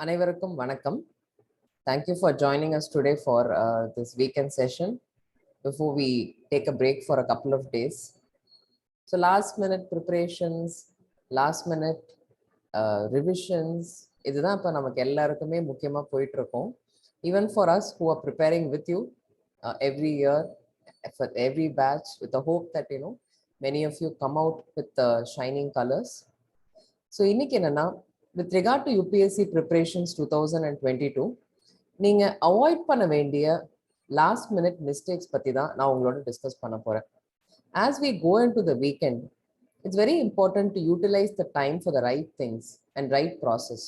அனைவருக்கும் வணக்கம். Thank you for joining us today for this weekend session before we take a break for a couple of days. So last minute preparations, last minute revisions, இதுதான் இப்போ நமக்கு எல்லாருக்குமே முக்கியமாக போயிட்டு இருக்கோம். Even for us who are preparing with you every year, for every batch, with the hope that many of you come out with shining colors. So இன்னைக்கு என்னன்னா, with regard to UPSC preparations 2022, நீங்க avoid பண்ண வேண்டிய last minute mistakes பத்தி தான் நான் உங்களோட discuss பண்ண போறேன். As we go into the weekend, it's very important to utilize the time for the right things and right process.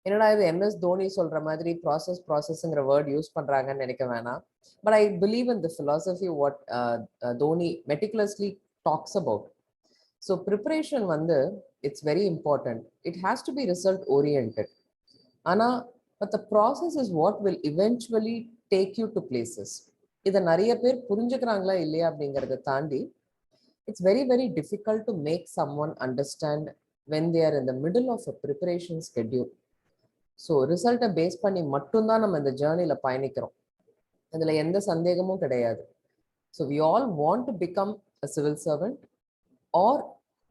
என்னடா இது MS தோனி சொல்ற மாதிரி ப்ராசஸ்ங்கிற வேர்ட் யூஸ் பண்றாங்கன்னு நினைக்க வேணாம். But I believe in the philosophy what Dhoni meticulously talks about. So preparation வந்து it's very important. It has to be result oriented. But the process is what will eventually take you to places. இதை நிறைய பேர் புரிஞ்சுக்கிறாங்களா இல்லையா அப்படிங்கிறத தாண்டி it's very very difficult to make someone understand when they are in the middle of a preparation schedule. So ரிசல்ட்டை base பண்ணி மட்டும்தான் நம்ம இந்த ஜேர்னியில் பயணிக்கிறோம். அதில் எந்த சந்தேகமும் கிடையாது. So we all want to become a civil servant or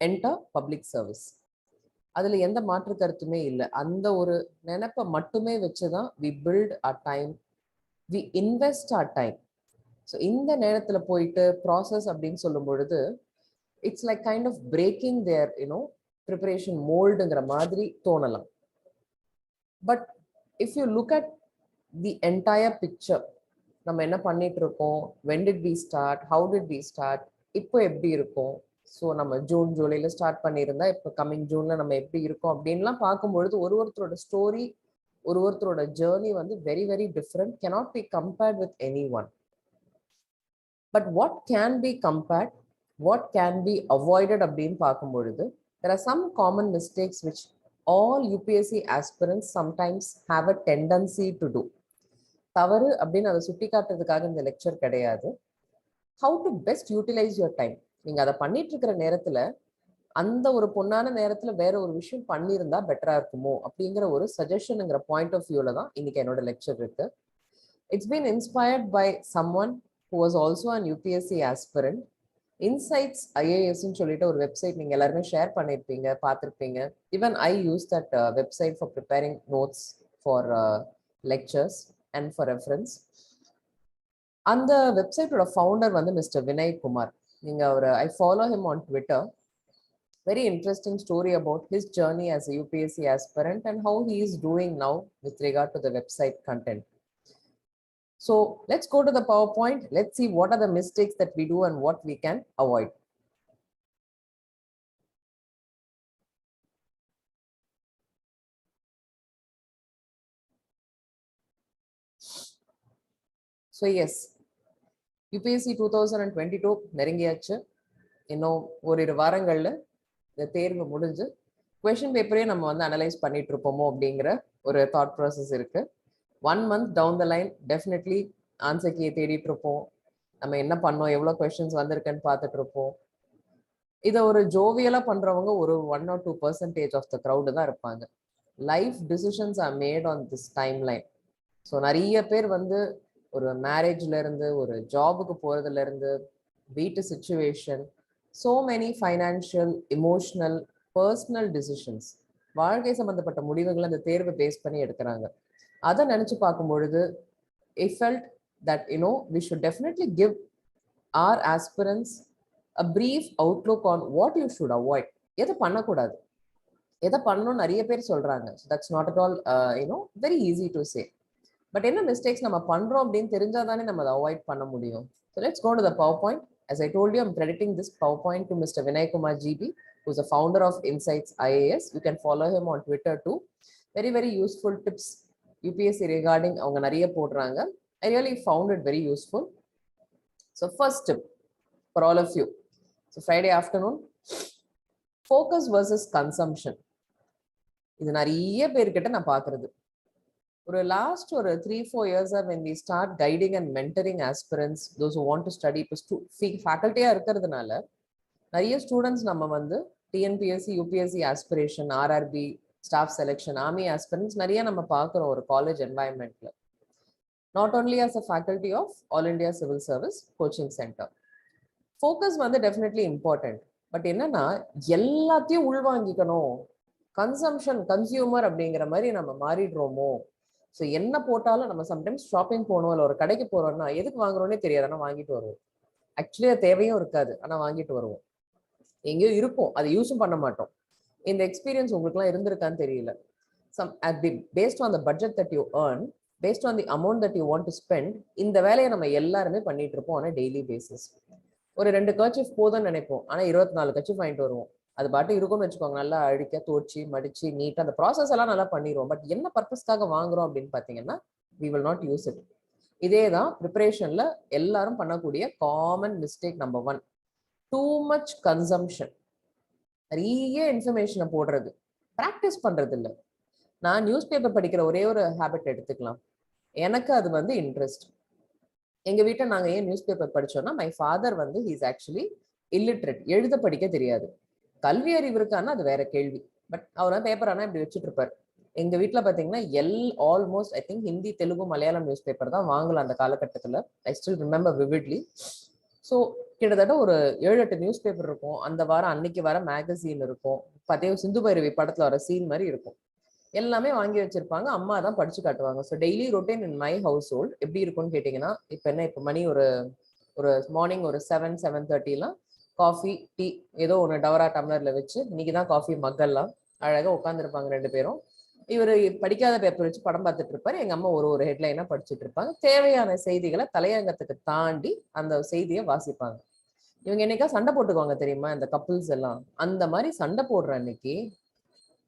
enter public service. அதில் எந்த மாற்று கருத்துமே இல்லை. அந்த ஒரு நினைப்பை மட்டுமே வச்சுதான் we build our time, we invest our time. So இந்த நேரத்தில் போயிட்டு ப்ராசஸ் அப்படின்னு சொல்லும் பொழுது it's like kind of breaking their preparation மோல்டுங்கிற மாதிரி தோணலாம். But if you look at the entire picture, நம்ம என்ன பண்ணிட்டு இருக்கோம், when did we start, how did we start, இப்போ எப்படி இருக்கும், ஸோ நம்ம ஜூலைல ஸ்டார்ட் பண்ணியிருந்தா இப்போ கம்மிங் ஜூன்ல நம்ம எப்படி இருக்கோம் அப்படின்லாம் பார்க்கும்பொழுது ஒருத்தரோட ஸ்டோரி, ஒருத்தரோட ஜேர்னி வந்து very very different, cannot be compared with anyone. But what can be compared, what can be avoided அப்படின்னு பார்க்கும்பொழுது there are some common mistakes which all UPSC aspirants sometimes have a tendency to do. தவறு அப்படின்னு அதை சுட்டி காட்டுறதுக்காக இந்த lecture கிடையாது. How to best utilize your time. நீங்க அதை பண்ணிட்டு இருக்கிற நேரத்துல அந்த ஒரு பொண்ணான நேரத்துல வேற ஒரு விஷயம் பண்ணியிருந்தா பெட்டரா இருக்குமோ அப்படிங்கிற ஒரு சஜஷனுங்கிற பாயிண்ட் ஆஃப் வியூல தான் இன்னைக்கு என்னோட லெக்சர் இருக்கு. It's been inspired by someone who was also an UPSC aspirant. Insights IAS ன்னு சொல்லிட்டு ஒரு வெப்சைட் நீங்க எல்லாருமே ஷேர் பண்ணிருப்பீங்க, பார்த்துருப்பீங்க. Even I use that website for preparing notes for lectures and for reference. அந்த வெப்சைட்டோட ஃபவுண்டர் வந்து மிஸ்டர் வினய் குமார். நீங்க I follow him on Twitter. Very interesting story about his journey as a UPSC aspirant and how he is doing now with regard to the website content. So let's go to the PowerPoint. Let's see what are the mistakes that we do and what we can avoid. So yes, UPSC 2022 நெருங்கியாச்சு. இன்னும் ஓரிரு வாரங்கள்ல இந்த தேர்வு முடிஞ்சு question பேப்பரே நம்ம வந்து analyse பண்ணிட்டு இருப்போமோ அப்படிங்கிற ஒரு தாட் ப்ராசஸ் இருக்கு. 1 month down the line definitely answer கீயை தேடிட்டு இருப்போம். நம்ம என்ன பண்ணோம், எவ்வளோ கொஸ்டின்ஸ் வந்திருக்குன்னு பார்த்துட்டு இருப்போம். இதை ஒரு ஜோவியலா பண்றவங்க ஒரு 1 or 2% ஆஃப் த க்ரௌடு தான் இருப்பாங்க. Life decisions R mat on this time line. So நிறைய பேர் வந்து ஒரு மேரேஜ்ல இருந்து, ஒரு ஜாபுக்கு போறதுல இருந்து, வீட்டு situation, so many financial, emotional, personal decisions, வாழ்க்கை சம்பந்தப்பட்ட முடிவுகளை அந்த தேர்வை பேஸ் பண்ணி எடுக்கிறாங்க. அதை நினைச்சு பார்க்கும் பொழுது I felt that we should definitely give our aspirants a brief outlook on what you should avoid. எதை பண்ணக்கூடாது, எதை பண்ணணும் நிறைய பேர் சொல்றாங்க. So that's not at all very easy to say. But என்ன மிஸ்டேக்ஸ் நம்ம பண்றோம் அப்படின்னு தெரிஞ்சாதானே நம்ம அதை அவாய்ட் பண்ண முடியும். So let's go to the PowerPoint. As I told you, I'm crediting this PowerPoint to Mr. Vinay Kumar GB, who's the founder of Insights IAS. You can follow him on Twitter too. Very, very useful tips UPSC regarding அவங்க நிறைய போடுறாங்க. I really found it very useful. So first tip for all of you. So Friday afternoon, focus versus consumption. இது நிறைய பேர்கிட்ட நான் பார்க்கறது. ஒரு last ஒரு 3-4 years when we start guiding and mentoring aspirants, those who want to study, ஃபேக்கல்ட்டியா இருக்கிறதுனால நிறைய students நம்ம வந்து TNPSC UPSC aspiration RRB staff selection, army aspirants நிறைய நம்ம பார்க்குறோம் ஒரு காலேஜ் என்வாயன்மெண்ட்ல. Not only as a faculty of all India civil service coaching centre. Focus வந்து டெஃபினெட்லி இம்பார்ட்டன்ட். பட் என்னன்னா எல்லாத்தையும் உள்வாங்கிக்கணும், கன்சியூமர் அப்படிங்கிற மாதிரி நம்ம மாறிடுறோமோ. ஸோ என்ன போட்டாலும் நம்ம சம்டைம்ஸ் ஷாப்பிங் போகணும், இல்லை ஒரு கடைக்கு போறோம்னா எதுக்கு வாங்குறோன்னே தெரியாது, ஆனால் வாங்கிட்டு வருவோம். ஆக்சுவலி அது தேவையும் இருக்காது, ஆனால் வாங்கிட்டு வருவோம். எங்கேயோ இருக்கும், அதை யூஸும் பண்ண மாட்டோம். இந்த எக்ஸ்பீரியன்ஸ் உங்களுக்குலாம் இருந்திருக்கான்னு தெரியல. Based on the budget that you earn, based on the amount that you want to spend, இந்த வேலையை நம்ம எல்லாருமே பண்ணிட்டு இருப்போம் ஆன் டெய்லி பேசிஸ். ஒரு 2 கர்ச்சிஃப் போதும்னு நினைப்போம், ஆனால் 24 கர்ச்சிஃப் வாங்கிட்டு வருவோம். அது பாட்டு இருக்கும்னு வச்சுக்கோங்க, நல்லா அடிக்க தோச்சி மடிச்சு நீட்டாக அந்த ப்ராசஸ் எல்லாம் நல்லா பண்ணிடுவோம். பட் என்ன பர்பஸ்க்காக வாங்குறோம் அப்படின்னு பார்த்தீங்கன்னா we will not use it. இதே தான் ப்ரிப்பரேஷன்ல எல்லாரும் பண்ணக்கூடிய common mistake number 1, too much consumption. நிறைய இன்ஃபர்மேஷனை போடுறது, ப்ராக்டிஸ் பண்றது இல்லை. நான் நியூஸ் பேப்பர் படிக்கிற ஒரே ஒரு ஹேபிட் எடுத்துக்கலாம். எனக்கு அது வந்து இன்ட்ரெஸ்ட். எங்க வீட்டில் நாங்கள் ஏன் நியூஸ் பேப்பர் படிச்சோம்னா, மை ஃபாதர் வந்து ஹீஸ் ஆக்சுவலி இல்லிட்ரேட், எழுத படிக்க தெரியாது. கல்வி அறிவு இருக்கான்னா அது வேற கேள்வி. பட் அவர் பேப்பர் ஆனால் இப்படி வச்சுட்டு இருப்பார். எங்க வீட்டில் பார்த்தீங்கன்னா almost I think Hindi, Telugu, Malayalam news paper தான் வாங்கலாம் அந்த காலகட்டத்தில். I still remember விவிட்லி. ஸோ கிட்டத்தட்ட ஒரு 7-8 நியூஸ் பேப்பர் இருக்கும். அந்த வாரம் அன்னைக்கு வர மேகசீன் இருக்கும். பார்த்தே சிந்து பைரவி படத்தில் வர சீன் மாதிரி இருக்கும். எல்லாமே வாங்கி வச்சிருப்பாங்க, அம்மா தான் படிச்சு காட்டுவாங்க. So daily routine in my house hold எப்படி இருக்கும்னு கேட்டிங்கன்னா, இப்போ என்ன, இப்போ மணி ஒரு மார்னிங் ஒரு 7-7:30 காஃபி டீ ஏதோ ஒன்று டவரா டம்ளர்ல வச்சு, இன்னைக்கு தான் காஃபி மக்கள்லாம் அழகாக உட்காந்துருப்பாங்க 2 பேரும். இவர் படிக்காத பேப்பர் வச்சு படம் பார்த்துட்டு இருப்பாரு, எங்க அம்மா ஒரு ஹெட்லைனா படிச்சுட்டு இருப்பாங்க. தேவையான செய்திகளை தலையங்கத்துக்கு தாண்டி அந்த செய்தியை வாசிப்பாங்க. இவங்க என்னைக்கா சண்டை போட்டுக்குவாங்க தெரியுமா, இந்த கப்புள்ஸ் எல்லாம். அந்த மாதிரி சண்டை போடுற அன்னைக்கு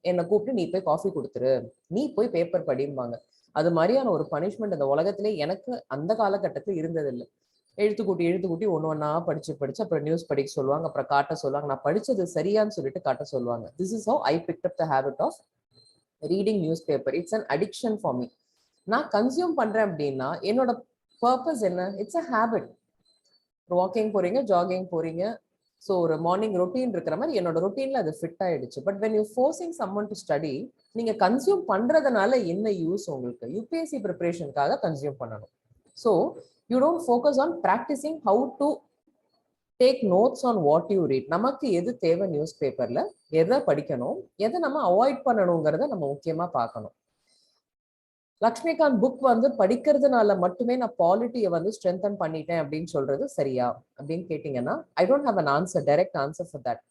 என்னை கூப்பிட்டு நீ போய் காஃபி கொடுத்துரு, நீ போய் பேப்பர் படிம்பாங்க. அது மாதிரியான ஒரு பனிஷ்மெண்ட் அந்த உலகத்திலே எனக்கு அந்த காலகட்டத்தில் இருந்ததில்லை. எழுத்துக்கூட்டி ஒன்னொன்னா படிச்சு அப்புறம் நியூஸ் படிக்க சொல்லுவாங்க, அப்புறம் காட்ட சொல்லுவாங்க. நான் படிச்சது சரியான்னு சொல்லிட்டு காட்ட சொல்லுவாங்க. This is how I picked up the habit of reading news paper. It's an addiction for me. நான் கன்சியூம் பண்றேன் அப்படின்னா என்னோட பர்பஸ் என்ன? It's a habit. வாக்கிங் போறீங்க, ஜாகிங் போறீங்க, ஸோ ஒரு மார்னிங் ரொட்டீன் இருக்கிற மாதிரி என்னோட ரொட்டீன்ல அது ஃபிட் ஆயிடுச்சு. But when you forcing someone to study, நீங்க கன்சியூம் பண்றதுனால என்ன யூஸ் உங்களுக்கு? யூபிஎஸ்சி ப்ரிப்பரேஷனுக்காக கன்சியூம் பண்ணணும். So you don't focus on practicing how to take notes on what you read. நமக்கு எது தேவை நியூஸ் பேப்பர்ல, எதை படிக்கணும், எதை நம்ம அவாய்ட் பண்ணணுங்கிறத நம்ம முக்கியமா பார்க்கணும். லக்ஷ்மிகாந்த் புக் வந்து படிக்கிறதுனால மட்டுமே நான் பாலிட்டியை வந்து ஸ்ட்ரென்தன் பண்ணிட்டேன் அப்படின்னு சொல்றது சரியா அப்படின்னு கேட்டீங்கன்னா, I don't have an answer, direct answer for that.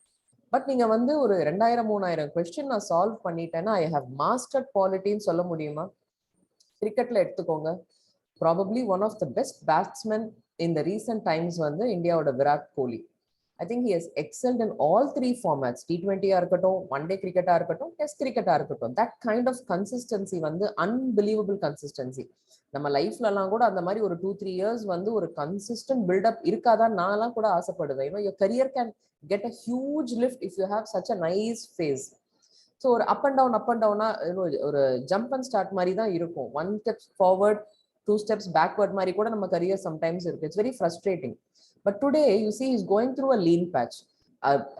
But நீங்க வந்து ஒரு 2000-3000 கொஸ்டின் நான் சால்வ் பண்ணிட்டேன்னா ஐ ஹவ் மாஸ்டர்ட் பாலிட்டின்னு சொல்ல முடியுமா? கிரிக்கெட்ல எடுத்துக்கோங்க, probably one of the best batsman in the recent times வந்து இந்தியாவோட Virat Kohli. I think he has excelled in all 3 formats. T20 இருக்கட்டும், one-day cricket இருக்கட்டும், test cricket இருக்கட்டும். That kind of consistency வந்து unbelievable consistency. நம்ம லைஃப்லலாம் கூட அந்த மாதிரி ஒரு 2-3 years வந்து ஒரு consistent build-up இருக்காதான் நான்லாம் கூட ஆசைப்படுவேன். You know, your career can get a huge lift if you have such a nice phase. So ஒரு அப் அண்ட் டவுனா ஒரு ஜம்ப் அண்ட் ஸ்டார்ட் மாதிரி தான் இருக்கும். 1 step forward, 2 steps backward மாதிரி கூட நம்ம கரியர் சம்டைம்ஸ் இருக்கு. It's very frustrating. But today, you see, he's going through a lean patch,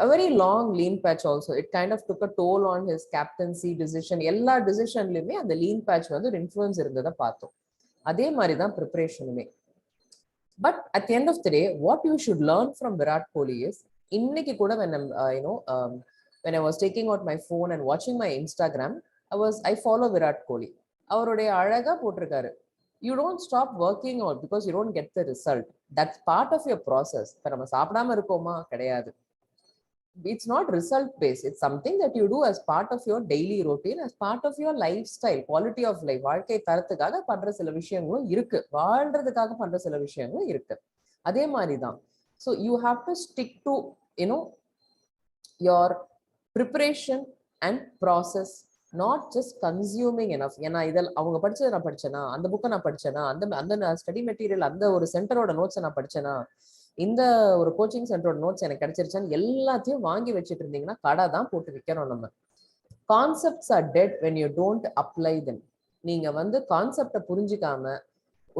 a very long lean patch also. It kind of took a toll on his captaincy decision. எல்லா டிசிஷன்லையுமே அந்த lean patch வந்து ஒரு influence இருந்ததை பார்த்தோம். அதே மாதிரி தான் ப்ரிப்பரேஷனுமே. But at the end of the day, what you should learn from Virat Kohli is, இன்னைக்கு கூட when I was taking out my phone and watching my Instagram, I follow Virat Kohli. அவருடைய அழகா போட்டிருக்காரு, you don't stop working out because you don't get the result. That's part of your process. இப்ப நம்ம சாப்பிடாம இருக்கோமா? கிடையாது. It's not result based. It's something that you do as part of your daily routine, as part of your lifestyle, quality of life. வாழ்க்கை தரத்துக்காக பண்ற சில விஷயங்களும் இருக்கு, வாழ்றதுக்காக பண்ற சில விஷயங்களும் இருக்கு. அதே மாதிரி தான். So you have to stick to your preparation and process, not just consuming enough. ஏன்னா இதில் அவங்க படிச்சதை நான் படிச்சேனா, அந்த புக்கை நான் படிச்சேனா, அந்த ஸ்டடி மெட்டீரியல், அந்த ஒரு சென்டரோட நோட்ஸை நான் படிச்சேனா, இந்த ஒரு கோச்சிங் சென்டரோட நோட்ஸ் எனக்கு கிடைச்சிருச்சான்னு எல்லாத்தையும் வாங்கி வச்சுட்டு இருந்தீங்கன்னா கடை தான் போட்டு விற்கணும். நம்ம concepts are dead when you don't apply them. நீங்க வந்து கான்செப்டை புரிஞ்சிக்காம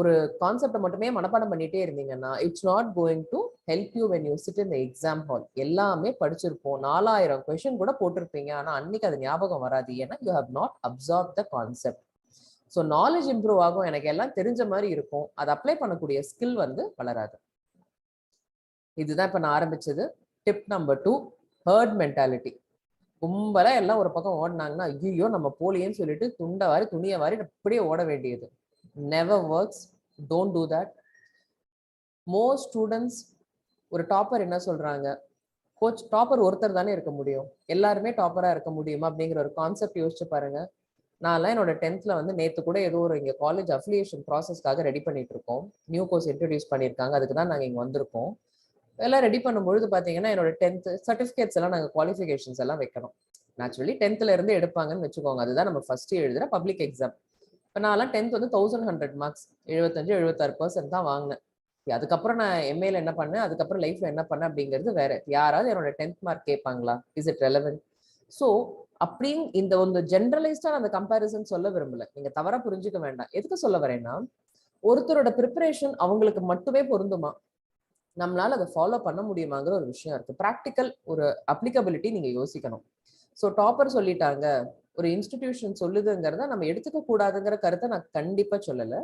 ஒரு கான்செப்டை மட்டுமே மனப்பாடம் பண்ணிட்டே இருந்தீங்கன்னா it's not going to help you when you sit in the exam hall. எல்லாமே படிச்சிருப்போம், 4000 கொஸ்டின் கூட போட்டிருப்பீங்க, ஆனா அன்னைக்கு அது ஞாபகம் வராது. ஏன்னா you have not absorb the concept. So knowledge improve ஆகும், எனக்கு எல்லாம் தெரிஞ்ச மாதிரி இருக்கும், அதை அப்ளை பண்ணக்கூடிய ஸ்கில் வந்து வளராது. இதுதான் இப்ப நான் ஆரம்பிச்சது. Tip number 2, herd mentality. கும்பலா எல்லாம் ஒரு பக்கம் ஓடினாங்கன்னா ஐயோ நம்ம போலியேன்னு சொல்லிட்டு துண்டை வாரி துணியை வாரி அப்படியே ஓட வேண்டியது. Never works. Don't do that. Most students ஒரு டாப்பர் என்ன சொல்றாங்க, கோச் டாப்பர் ஒருத்தர் தானே இருக்க முடியும், எல்லாருமே டாப்பரா இருக்க முடியுமா அப்படிங்கிற ஒரு கான்செப்ட் யோசிச்சு பாருங்க. நான்லாம் என்னோட 10th வந்து நேற்று கூட ஏதோ ஒரு இங்கே காலேஜ் அஃபிலியேஷன் ப்ராசஸ்க்காக ரெடி பண்ணிட்டு இருக்கோம். நியூ கோர்ஸ் இன்ட்ரடியூஸ் பண்ணியிருக்காங்க, அதுக்கு தான் நாங்கள் இங்கே வந்திருக்கோம். எல்லாம் ரெடி பண்ணும்பொழுது பார்த்தீங்கன்னா என்னோட 10th சர்டிஃபிகேட்ஸ் எல்லாம் நாங்கள் குவாலிஃபிகேஷன்ஸ் எல்லாம் வைக்கணும். நேச்சுரலி 10th இருந்து எடுப்பாங்கன்னு வச்சுக்கோங்க, அதுதான் நம்ம ஃபர்ஸ்ட் எழுதுற பப்ளிக் எக்ஸாம். இப்போ நான்லாம் 10th வந்து 1100 மார்க்ஸ், 75-76% தான் வாங்கினேன். அதுக்கப்புறம் நான் எம்ஏல என்ன பண்ணேன், அதுக்கப்புறம் லைஃப்ல என்ன பண்ணேன் அப்படிங்கிறது வேற. யாராவது என்னோட 10th மார்க் கேட்பாங்களா? Is it relevant? ஸோ அப்படின்னு இந்த ஒரு ஜென்ரலைஸ்டா அந்த கம்பேரிசன் சொல்ல விரும்பல, நீங்க தவறா புரிஞ்சுக்க வேண்டாம். எதுக்கு சொல்ல வரேன்னா, ஒருத்தரோட ப்ரிப்பரேஷன் அவங்களுக்கு மட்டுமே பொருந்துமா, நம்மளால அதை ஃபாலோ பண்ண முடியுமாங்கிற ஒரு விஷயம் இருக்கு. ப்ராக்டிக்கல் ஒரு அப்ளிகபிலிட்டி நீங்க யோசிக்கணும். ஸோ டாப்பர் சொல்லிட்டாங்க, ஒரு இன்ஸ்டிடியூஷன் சொல்லுதுங்கிறத நம்ம எடுத்துக்க கூடாதுங்கிற கருத்தை நான் கண்டிப்பா சொல்லலை.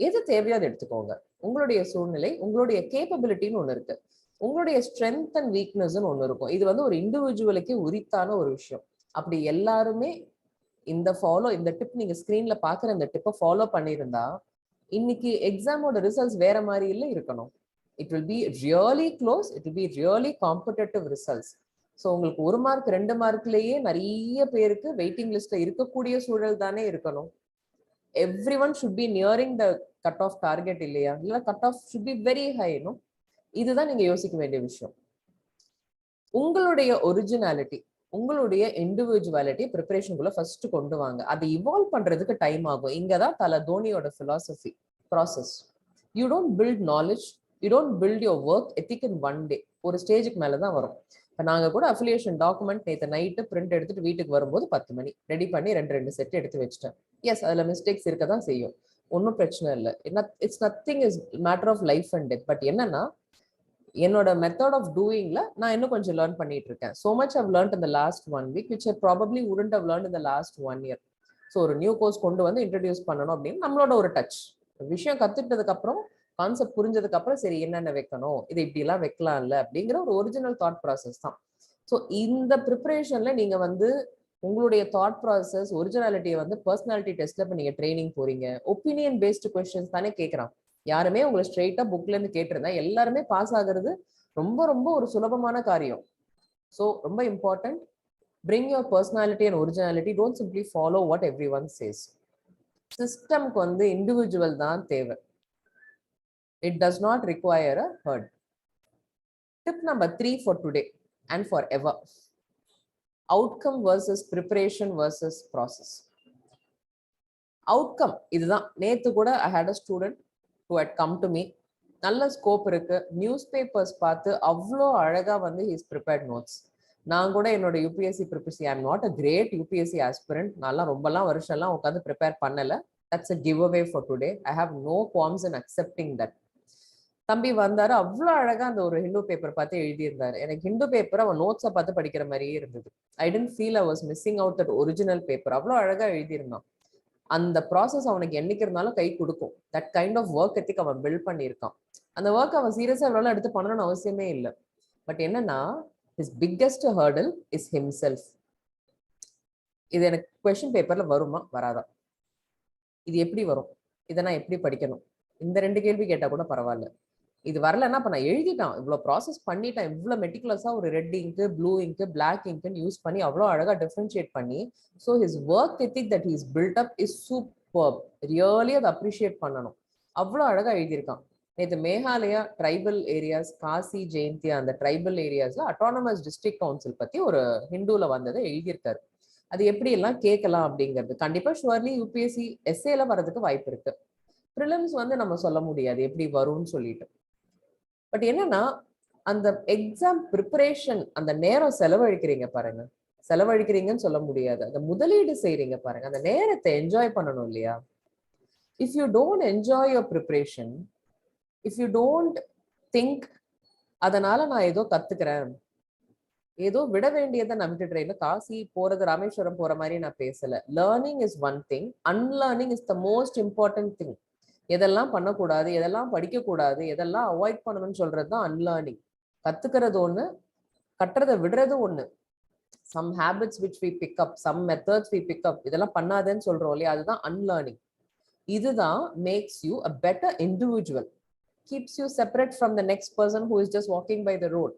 எது தேவையோ அதை எடுத்துக்கோங்க. உங்களுடைய சூழ்நிலை, உங்களுடைய கேப்பபிலிட்டின்னு ஒண்ணு இருக்கு, உங்களுடைய ஸ்ட்ரென்த் அண்ட் வீக்னஸ்ன்னு ஒண்ணு இருக்கும். இது வந்து ஒரு இண்டிவிஜுவலுக்கு உரித்தான ஒரு விஷயம். அப்படி எல்லாருமே இந்த டிப் நீங்க ஸ்கிரீன்ல பாக்குற இந்த டிப்பை ஃபாலோ பண்ணியிருந்தா இன்னைக்கு எக்ஸாமோட ரிசல்ட்ஸ் வேற மாதிரி இல்லை இருக்கணும். It will be really close, it will be really competitive results. So உங்களுக்கு 1 மார்க் 2 மார்க்லயே நிறைய பேருக்கு வெயிட்டிங் லிஸ்ட்ல இருக்கக்கூடிய சூழல் தானே இருக்கணும். everyone should be nearing the cut off target இல்லையா? இல்ல cut off should be very high, no? இதுதான் நீங்க யோசிக்க வேண்டிய விஷயம். உங்களுடைய ஒரிஜினாலிட்டி, உங்களுடைய இண்டிவிஜுவாலிட்டி ப்ரிப்பரேஷனுக்குள்ள ஃபர்ஸ்ட் கொண்டு வாங்க. அதை இவால்வ் பண்றதுக்கு டைம் ஆகும். இங்கதான் தல தோனியோட philosophy process. You don't build knowledge, you don't build your work ethic in one day. ஒரு ஸ்டேஜுக்கு மேலதான் வரும். இப்போ நாங்கள் கூட அஃபிலியேஷன் டாக்குமெண்ட் நேற்று நைட்டு பிரிண்ட் எடுத்துட்டு வீட்டுக்கு வரும்போது 10 மணி ரெடி பண்ணி 2 செட் எடுத்து வச்சிட்டேன். எஸ், அதில் மிஸ்டேக்ஸ் இருக்க தான் செய்யும், ஒன்றும் பிரச்சனை இல்லை. It's nothing is matter of life and death. But என்னன்னா, என்னோட மெத்தட் ஆஃப் டூயிங்ல நான் இன்னும் கொஞ்சம் லேர்ன் பண்ணிட்டு இருக்கேன். ஸோ மச் ஹவ் லேர்ன்ட் இந்த last 1 week which I probably wouldn't have learned இந்த லாஸ்ட் 1 இயர். ஸோ ஒரு நியூ கோர்ஸ் கொண்டு வந்து இன்ட்ரடியூஸ் பண்ணணும் அப்படின்னு நம்மளோட ஒரு டச் விஷயம் கத்துக்கிட்டதுக்கு அப்புறம், கான்செப்ட் புரிஞ்சதுக்கு அப்புறம் சரி என்னென்ன வைக்கணும், இது இப்படி எல்லாம் வைக்கலாம்ல அப்படிங்கிற ஒரு ஒரிஜினல் தாட் ப்ராசஸ் தான். ஸோ இந்த ப்ரிப்பரேஷன்ல நீங்க வந்து உங்களுடைய தாட் ப்ராசஸ் ஒரிஜினாலிட்டியை வந்து பர்சனாலிட்டி டெஸ்ட்ல இப்போ நீங்க ட்ரைனிங் போறீங்க, ஒப்பீனியன் பேஸ்டு கொஸ்டின்ஸ் தானே கேட்கறான். யாருமே உங்களை ஸ்ட்ரெயிட்டா புக்ல இருந்து கேட்டிருந்தா எல்லாருமே பாஸ் ஆகுறது ரொம்ப ரொம்ப ஒரு சுலபமான காரியம். ஸோ ரொம்ப important, bring your personality and originality. Don't simply follow what every one says. சிஸ்டம்க்கு வந்து இண்டிவிஜுவல் தான் தேவை. It does not require a hurt. Tip number 3 for today and forever: outcome versus preparation versus process. outcome இதுதான். நேத்து கூட I had a student who had come to me. நல்ல scope இருக்கு, news papers பார்த்து அவ்வளோ அழகா வந்து ஹீஸ் ப்ரிப்பேர்ட் நோட்ஸ். நான் கூட என்னோட UPSC prepare, I am not a great UPSC aspirant, நான்லாம் ரொம்பலாம் வருஷம்லாம் உட்காந்து ப்ரிப்பேர் பண்ணல. That's a give away for today. I have no qualms in accepting that. தம்பி வந்தாரு, அவ்வளோ அழகா அந்த ஒரு ஹிந்து பேப்பர் பார்த்து எழுதியிருந்தாரு. எனக்கு ஹிந்து பேப்பர் அவன் நோட்ஸை பார்த்து படிக்கிற மாதிரியே இருந்தது. I tend feel I was missing out that original paper. அவ்வளோ அழகா எழுதியிருந்தான். அந்த ப்ராசஸ் அவனுக்கு என்னைக்கு இருந்தாலும் கை கொடுக்கும். That kind of work ethic அவன் பில்ட் பண்ணியிருக்கான். அந்த ஒர்க் அவன் சீரியஸா எவ்வளோ எடுத்து பண்ணணும்னு அவசியமே இல்லை. பட் என்னன்னா, his biggest hurdle is himself. இது எனக்கு கொஸ்டின் பேப்பர்ல வருமா வராதா, இது எப்படி வரும், இதை நான் எப்படி படிக்கணும், இந்த 2 கேள்வி கேட்டா கூட பரவாயில்ல. இது வரலன்னா அப்ப நான் எழுதிட்டான், இவ்வளவு ப்ராசஸ் பண்ணிட்டான், இவ்வளவு மெட்டிகுலஸா ஒரு ரெட் இங்கு, ப்ளூ இங்கு, பிளாக் இங்கு யூஸ் பண்ணி அவ்வளவு அழகா டிஃபரன்ஷியேட் பண்ணி, so his work ethic that he's build up is super. Really அதை அப்ரிஷியேட் பண்ணணும். அவ்வளோ அழகா எழுதியிருக்கான். நேற்று மேகாலயா ட்ரைபல் ஏரியாஸ், காசி ஜெயந்தியா அந்த ட்ரைபல் ஏரியாஸ்ல அட்டானமஸ் டிஸ்ட்ரிக்ட் கவுன்சில் பத்தி ஒரு ஹிந்துல வந்ததை எழுதியிருக்காரு. அது எப்படி எல்லாம் கேட்கலாம் அப்படிங்கிறது கண்டிப்பா ஷுவர்லி யூபிஎஸ்சி எஸ்ஏல வர்றதுக்கு வாய்ப்பு இருக்கு. ப்ரிலிம்ஸ் வந்து நம்ம சொல்ல முடியாது எப்படி வரும்னு சொல்லிட்டு. பட் என்னன்னா, அந்த எக்ஸாம் ப்ரிப்பரேஷன் அந்த நேரம் செலவழிக்கிறீங்க பாருங்க, செலவழிக்கிறீங்கன்னு சொல்ல முடியாது, அந்த முதலீடு செய்யறீங்க பாருங்க, அந்த நேரத்தை என்ஜாய் பண்ணணும் இல்லையா? If you don't enjoy your preparation, if you don't think அதனால நான் ஏதோ கத்துக்கிறேன், ஏதோ விட வேண்டியதை நான் விட்டுடுறேன். காசி போறது ராமேஸ்வரம் போற மாதிரி நான் பேசல. Learning is one thing, unlearning is the most important thing. எதெல்லாம் பண்ணக்கூடாது, எதெல்லாம் படிக்கக்கூடாது, எதெல்லாம் அவாய்ட் பண்ணணும்னு சொல்றது தான் அன்லேர்னிங். கத்துக்கிறது ஒண்ணு, கட்டுறதை விடுறது ஒண்ணு. Some habits which we pick up, some methods we pick up, இதெல்லாம் பண்ணாதேன்னு சொல்றோம் இல்லையா, அதுதான் அன்லேர்னிங். இதுதான் makes you a better individual, keeps you separate from the next person who is just walking by the road.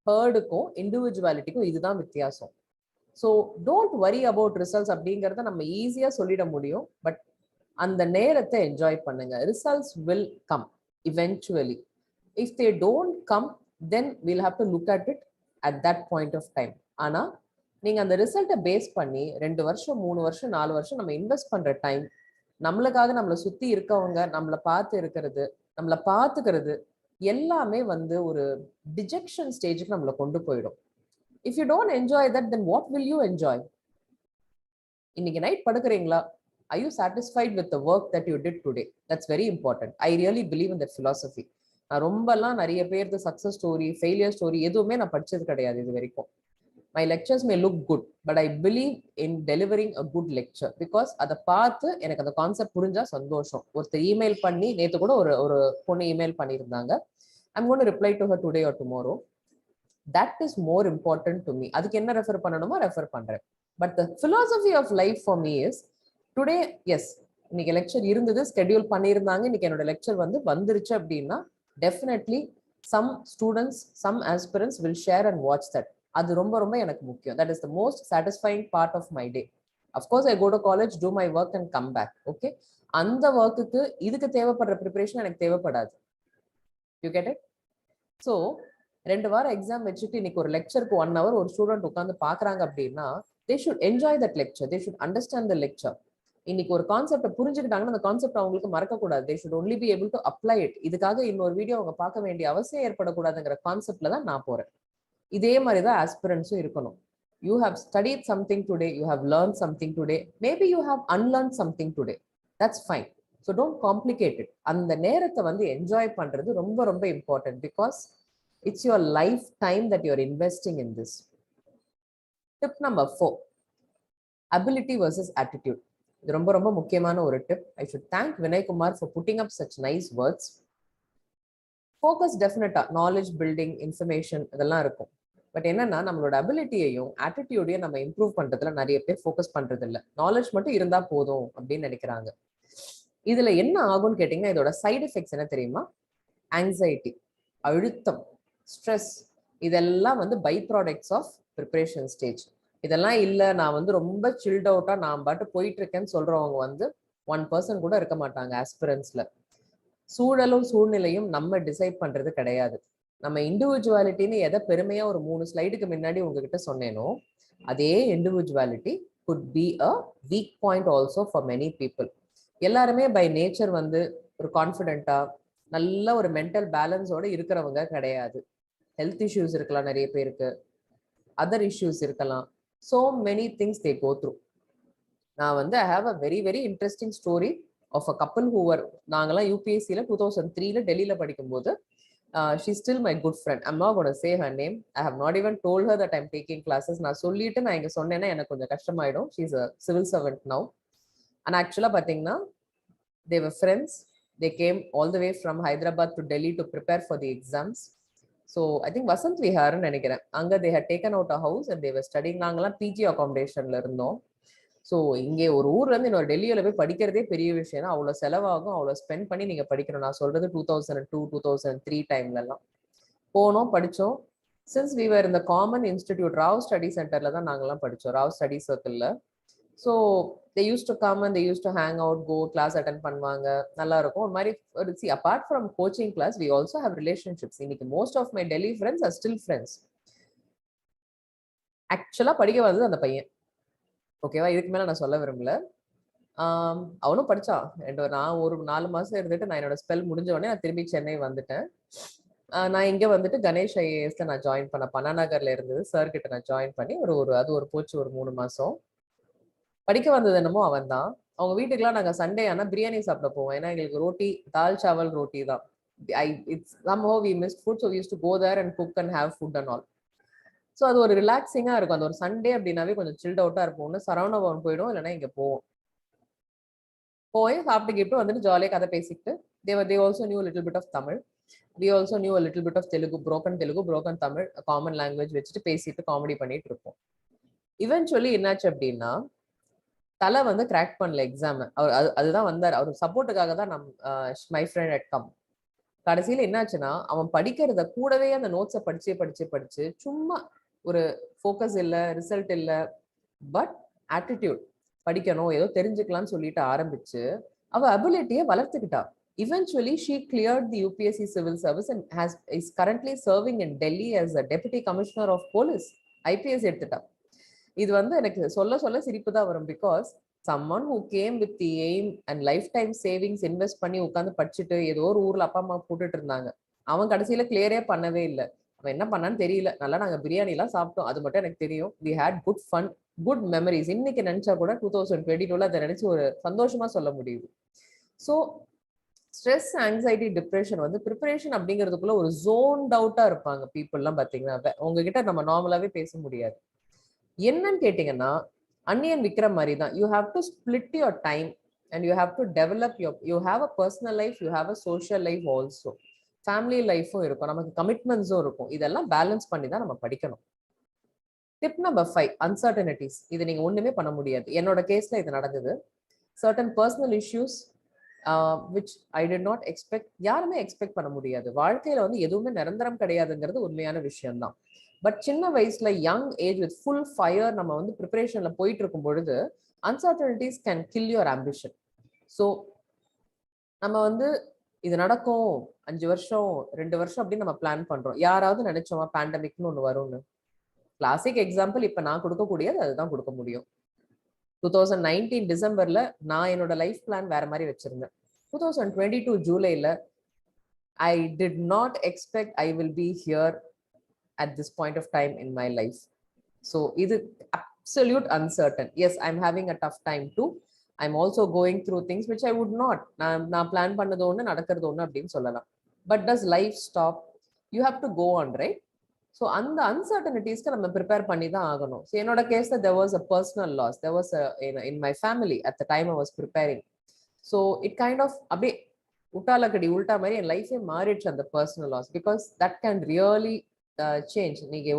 ஹர்டுக்கும் இண்டிவிஜுவாலிட்டிக்கும் இதுதான் வித்தியாசம். So don't worry about results அப்படிங்கிறத நம்ம ஈஸியா சொல்லிட முடியும், பட் அந்த நேரத்தை என்ஜாய் பண்ணுங்க. Results will come eventually. If they don't come, then we'll have to look at it at that point of time. ஆனா நீங்க அந்த ரிசல்ட்டை பேஸ் பண்ணி 2 வருஷம் 3 வருஷம் 4 வருஷம் நம்ம இன்வெஸ்ட் பண்ற டைம், நம்மளுக்காக நம்மளை சுத்தி இருக்கவங்க, நம்மளை பார்த்து இருக்கிறது, நம்மளை பார்த்துக்கிறது எல்லாமே வந்து ஒரு டிஜெக்ஷன் ஸ்டேஜுக்கு நம்மளை கொண்டு போயிடும். If you don't enjoy that, then what will you enjoy? இன்னைக்கு night படுக்கிறீங்களா? Are you satisfied with the work that you did today? That's very important. I really believe in that philosophy. நான் ரொம்பலாம் நிறைய பேருக்கு success story, failure story எதுவுமே நான் படிச்சது கிடையாது இது வரைக்கும். My lectures may look good, but I believe in delivering a good lecture because அதை பார்த்து எனக்கு அந்த கான்செப்ட் புரிஞ்சா சந்தோஷம். ஒருத்தர் இமெயில் பண்ணி, நேற்று கூட ஒரு பொண்ணு இமெயில் பண்ணியிருந்தாங்க, I'm going to reply to her today or tomorrow. That is more important to me. அதுக்கு என்ன ரெஃபர் பண்ணணுமோ ரெஃபர் பண்றேன். But the philosophy of life for me is today, yes, இன்னைக்கு லெக்சர் இருந்தது, ஸ்கெடியூல் பண்ணியிருந்தாங்க, இன்னைக்கு என்னோட லெக்சர் வந்துருச்சு அப்படின்னா definitely some students, some aspirants will share and watch that. அது ரொம்ப ரொம்ப எனக்கு முக்கியம். That is the most satisfying part of my day. Of course, I go to college, do my work and come back. Okay? அந்த ஒர்க்குக்கு இதுக்கு தேவைப்படுற preparation எனக்கு தேவைப்படாது. You get it? ஸோ 2 வாரம் எக்ஸாம் வச்சுட்டு இன்னைக்கு ஒரு லெக்சருக்கு 1 hour ஒரு ஸ்டூடெண்ட் உட்காந்து பார்க்குறாங்க அப்படின்னா, they should enjoy that lecture. They should understand the lecture. இன்னைக்கு ஒரு கான்செப்டை புரிஞ்சுக்கிட்டாங்கன்னா அந்த கான்செப்ட் அவங்களுக்கு மறக்கக்கூடாது. They should only be able to apply it. இதுக்காக இன்னொரு வீடியோ அவங்க பார்க்க வேண்டிய அவசியம் ஏற்படக்கூடாதுங்கிற கான்செப்ட்ல தான் நான் போறேன். இதே மாதிரி தான் ஆஸ்பிரன்ஸும் இருக்கணும். You have studied something today, you have learned something today, maybe you have unlearned something today. That's fine. So don't complicate it. அந்த நேரத்தை என்ஜாய் பண்றது ரொம்ப ரொம்ப important, because it's your lifetime that you're investing in this. Tip number 4, ability versus attitude. இது ரொம்ப ரொம்ப முக்கியமான ஒரு tip. I should thank Vinay Kumar for putting up such nice words. Focus definitely, knowledge building, information இதெல்லாம் இருக்கும். But என்னன்னா நம்மளோட அபிலிட்டியையும் ஆட்டிடியூடையும் நம்ம இம்ப்ரூவ் பண்றதுல நிறைய பேர் ஃபோக்கஸ் பண்றது இல்லை. நாலேஜ் மட்டும் இருந்தா போதும் அப்படின்னு நினைக்கிறாங்க. இதுல என்ன ஆகும்னு கேட்டீங்கன்னா, இதோட சைடு எஃபெக்ட்ஸ் என்ன தெரியுமா? ஆங்ஸைட்டி, அழுத்தம், ஸ்ட்ரெஸ், இதெல்லாம் by products of preparation stage. இதெல்லாம் இல்லை, நான் ரொம்ப சில்ட் அவுட்டா நான் பாட்டு போயிட்டு இருக்கேன்னு சொல்றவங்க 1% கூட இருக்க மாட்டாங்க ஆஸ்பிரன்ஸ்ல. சூழலும் சூழ்நிலையும் நம்ம டிசைட் பண்றது கிடையாது. நம்ம இண்டிவிஜுவாலிட்டின்னு எதை பெருமையா ஒரு 3 ஸ்லைடுக்கு முன்னாடி உங்ககிட்ட சொன்னேனோ, அதே individuality could be a weak point also for many people. எல்லாருமே பை நேச்சர் ஒரு கான்ஃபிடென்ட்டா நல்ல ஒரு மென்டல் பேலன்ஸோட இருக்கிறவங்க கிடையாது. ஹெல்த் இஷ்யூஸ் இருக்கலாம் நிறைய பேருக்கு, அதர் இஷ்யூஸ் இருக்கலாம். so many things they go through. நான் I have a very very interesting story of a couple who were, நாங்கெல்லாம் யூபிஎஸ்சியில் 2003 டெல்லியில் படிக்கும்போது, she's still my good friend. I'm not going to say her name. I have not even told her that I'm taking classes. நான் சொல்லிட்டு நான் இங்கே சொன்னேன்னா எனக்கு கொஞ்சம் கஷ்டமாயிடும். She's a civil servant now. And actually பார்த்தீங்கன்னா, they were friends. They came all the way from Hyderabad to Delhi to prepare for the exams. So I think Vasant Viharன்னு நினைக்கிறேன், அங்கே they had taken out a house and they were studying. நாங்கெல்லாம் PG அகாமடேஷன்ல இருந்தோம். So இங்கே ஒரு ஊர்லேருந்து இன்னொரு டெல்லியில் போய் படிக்கிறதே பெரிய விஷயம். அவ்வளோ செலவாகும், அவ்வளோ ஸ்பெண்ட் பண்ணி நீங்கள் படிக்கணும். நான் சொல்றது 2002 2003 டைம்லலாம் போனோம், படித்தோம். சின்ஸ் வி வர் இந்த காமன் இன்ஸ்டிடியூட் ராவ் ஸ்டடி சென்டரில் தான் நாங்கள்லாம் படித்தோம், ராவ் ஸ்டடி சர்க்கிளில். So they use to come and they use to hang out, go, class attend பண்ணுவாங்க, நல்லா இருக்கும். ஒரு மாதிரி see apart from coaching class we also have relationships. இன்னைக்கு most of my Delhi friends are still friends. ஆக்சுவலாக படிக்க வந்தது அந்த பையன், ஓகேவா? இதுக்கு மேலே நான் சொல்ல விரும்பல. அவனும் படித்தான். நான் ஒரு 4 மாதம் இருந்துட்டு நான் என்னோட ஸ்பெல் முடிஞ்ச உடனே நான் திரும்பி சென்னை வந்துட்டேன். நான் இங்கே கணேஷ் ஐஏஎஸ்ல நான் ஜாயின் பண்ண, பண்ணா நகர்ல இருந்தது சார் கிட்ட நான் ஜாயின் பண்ணி அது ஒரு போச்சு ஒரு 3 மாதம் படிக்க வந்தது. என்னமோ அவன் தான். அவங்க வீட்டுக்குலாம் நாங்கள் சண்டே ஆனால் பிரியாணி சாப்பிட போவோம். ஏன்னா எங்களுக்கு ரோட்டி, தால் சாவல் ரோட்டி தான். It's somehow we missed food, so we used to go there and cook and have food and all. So அது ஒரு ரிலாக்ஸிங்காக இருக்கும். அந்த ஒரு சண்டே அப்படின்னாவே கொஞ்சம் சில்ட் அவுட்டாக இருப்போம்னு சரவண பவன் போயிடும், இல்லைன்னா இங்கே போவோம். போய் சாப்பிட்டுக்கிட்டு வந்துட்டு ஜாலியாக கதை பேசிக்கிட்டு they also knew a little bit of Tamil. We also knew a little bit of Telugu, broken Tamil, a common language வச்சுட்டு பேசிட்டு காமெடி பண்ணிட்டு இருப்போம். இவென்ச்சுவலி என்னாச்சு அப்படின்னா தலை வந்து கிராக் பண்ணல எக்ஸாம். அவர் அதுதான் வந்தார். அவர் சப்போர்ட்டுக்காக தான் மை ஃப்ரெண்ட் அட் கம். கடைசியில் என்னாச்சுன்னா அவன் படிக்கிறத கூடவே அந்த நோட்ஸை படிச்சு சும்மா ஒரு ஃபோக்கஸ் இல்லை, ரிசல்ட் இல்லை, பட் ஆட்டிடியூட் படிக்கணும், ஏதோ தெரிஞ்சுக்கலாம்னு சொல்லிட்டு ஆரம்பிச்சு அவ அபிலிட்டியை வளர்த்துக்கிட்டா. Eventually, she cleared the UPSC Civil Service and is currently serving in Delhi as a Deputy Commissioner of Police. IPS எடுத்துட்டா. இது வந்து எனக்கு சொல்ல சிரிப்பு தான் வரும். Because someone who came with the aim and lifetime savings invest பண்ணி உட்காந்து படிச்சுட்டு ஏதோ ஒரு ஊர்ல அப்பா அம்மா போட்டுட்டு இருந்தாங்க. அவன் கடைசியில கிளியரே பண்ணவே இல்லை. அவன் என்ன பண்ணான்னு தெரியல. நல்லா நாங்க பிரியாணி எல்லாம் சாப்பிட்டோம், அது மட்டும் எனக்கு தெரியும். we had good fun, good memories. இன்னைக்கு நினைச்சா கூட 2022ல அதை நினைச்சு ஒரு சந்தோஷமா சொல்ல முடியுது. ஸோ ஸ்ட்ரெஸ், ஆங்ஸைட்டி, டிப்ரெஷன் வந்து ப்ரிப்பரேஷன் அப்படிங்கிறதுக்குள்ள ஒரு ஜோன்ட் அவுட்டா இருப்பாங்க பீப்புள்லாம். பார்த்தீங்கன்னா உங்ககிட்ட நம்ம நார்மலாவே பேச முடியாது. என்னன்னு கேட்டீங்கன்னா அன்னியன் விக்கிற மாதிரி தான். You have to split your time and you have to develop you have a personal life, you have a social life also. Family லைஃபும் இருக்கும், நமக்கு கமிட்மெண்ட்ஸும் இருக்கும். இதெல்லாம் பேலன்ஸ் பண்ணி தான் நம்ம படிக்கணும். Tip number 5, uncertainties. இது நீங்க ஒண்ணுமே பண்ண முடியாது. என்னோட கேஸ்ல இது நடந்தது. Certain personal issues which I did not expect. யாருமே எக்ஸ்பெக்ட் பண்ண முடியாது. வாழ்க்கையில வந்து எதுவுமே நிரந்தரம் கிடையாதுங்கிறது உண்மையான விஷயம்தான். பட் சின்ன வயசுல young age with full fire நம்ம வந்து ப்ரிப்பரேஷன்ல போயிட்டு இருக்கும் பொழுது uncertainties can kill your ambition. So நம்ம வந்து இது நடக்கும் 5 வருஷம் 2 வருஷம் அப்படின்னு நம்ம பிளான் பண்றோம். யாராவது நினைச்சோமா பேண்டமிக்னு ஒன்று வரும்னு? கிளாசிக் எக்ஸாம்பிள் இப்ப நான் கொடுக்கக்கூடியது அதுதான் கொடுக்க முடியும். 2019 டிசம்பர்ல நான் என்னோட லைஃப் பிளான் வேற மாதிரி வச்சிருந்தேன். 2022 ஜூலைல I did not expect I will be here at this point of time in my life. So இது absolute uncertain. Yes, I'm having a tough time too. I'm also going through things which I would not. நான் plan பண்ணது ஒன்று நடக்கிறது ஒன்று அப்படின்னு சொல்லலாம். But does life stop? You have to go on, right? So அந்த அன்சர்டனிட்டிஸ்க்கு நம்ம ப்ரிப்பேர் பண்ணி தான் ஆகணும். ஸோ என்னோட கேஸ்ல there was a personal loss. There was in my family at the time I was preparing. So it kind of அப்படியே உட்டாலக்கடி உல்ட்டா மாதிரி என் லைஃபே மாறிடுச்சு அந்த personal loss. Because that can really change. இன்னைக்கு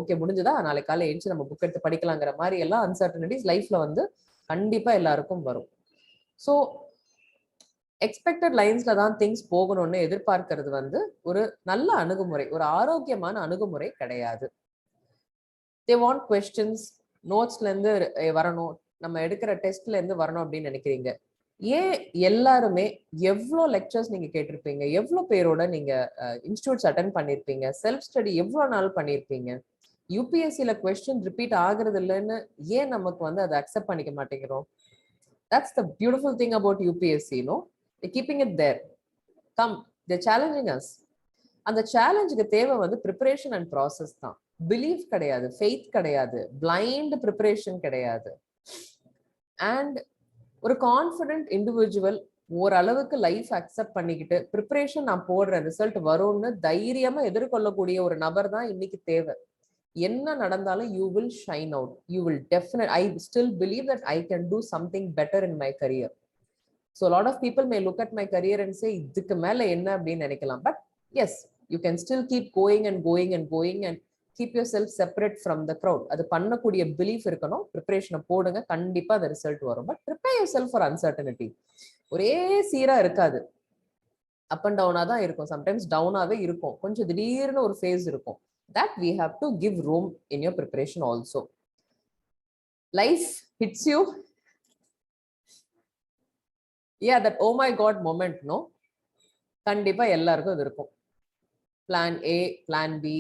ஓகே முடிஞ்சதா, நாளைக்கு காலை எழுந்து நம்ம புக் எடுத்து படிக்கலாங்கிற மாதிரி எல்லாம் அன்சர்டனிட்டிஸ் லைஃப்ல வந்து கண்டிப்பா எல்லாருக்கும் வரும். ஸோ எக்ஸ்பெக்டட் லைன்ஸ்ல தான் திங்ஸ் போகணும்னு எதிர்பார்க்கிறது வந்து ஒரு நல்ல அணுகுமுறை, ஒரு ஆரோக்கியமான அணுகுமுறை கிடையாது. தே வாண்ட் கொஸ்டின்ஸ், நோட்ஸ்ல இருந்து வரணும், நம்ம எடுக்கிற டெஸ்ட்ல இருந்து வரணும் அப்படின்னு நினைக்கிறீங்க. ஏன் எல்லாருமே எவ்வளோ லெக்சர்ஸ் நீங்க கேட்டிருப்பீங்க, எவ்வளோ பேரோட நீங்க இன்ஸ்டியூட்ஸ் அட்டென்ட் பண்ணிருப்பீங்க, செல்ஃப் ஸ்டடி எவ்வளோ நாள் பண்ணிருப்பீங்க, யூபிஎஸ்சியில கொஸ்டின் ரிப்பீட் ஆகுறது இல்லைன்னு ஏன் நமக்கு வந்து அதை அக்செப்ட் பண்ணிக்க மாட்டேங்கிறோம்? That's the beautiful thing about UPSC. No, they're keeping it there. Come, they're challenging us. அந்த சேலஞ்சுக்கு தேவை வந்து ப்ரிப்பரேஷன் அண்ட் ப்ராசஸ் தான். பிலீஃப் கிடையாது, ஃபெய்த் கிடையாது, பிளைண்ட் ப்ரிப்பரேஷன் கிடையாது. அண்ட் ஒரு கான்ஃபிடென்ட் இண்டிவிஜுவல் ஓரளவுக்கு லைஃப் அக்செப்ட் பண்ணிக்கிட்டு ப்ரிப்பரேஷன் நான் போடுற ரிசல்ட் வரும்னு தைரியமா எதிர்கொள்ளக்கூடிய ஒரு நபர் தான் இன்னைக்கு தேவை. என்ன நடந்தாலும் you will shine out, you will definite. I still believe that I can do something better in my career. So a lot of people may look at my career and say இதுக்கு மேல என்ன அப்படின்னு நினைக்கலாம். But yes, you can still keep going and keep yourself separate from the crowd. அது பண்ணக்கூடிய belief இருக்கணும். ப்ரிப்பரேஷனை போடுங்க, கண்டிப்பா அந்த ரிசல்ட் வரும். But prepare yourself for uncertainty. ஒரே சீரா இருக்காது, அப் அண்ட் டவுனா தான் இருக்கும். சம்டைம்ஸ் டவுனாவே இருக்கும், கொஞ்சம் திடீர்னு ஒரு ஃபேஸ் இருக்கும். That we have to give room in your preparation also. Life hits you. Yeah, that oh my god moment, no? கண்டிப்பா எல்லாருக்கும் இது இருக்கும். பிளான் ஏ, பிளான் பி,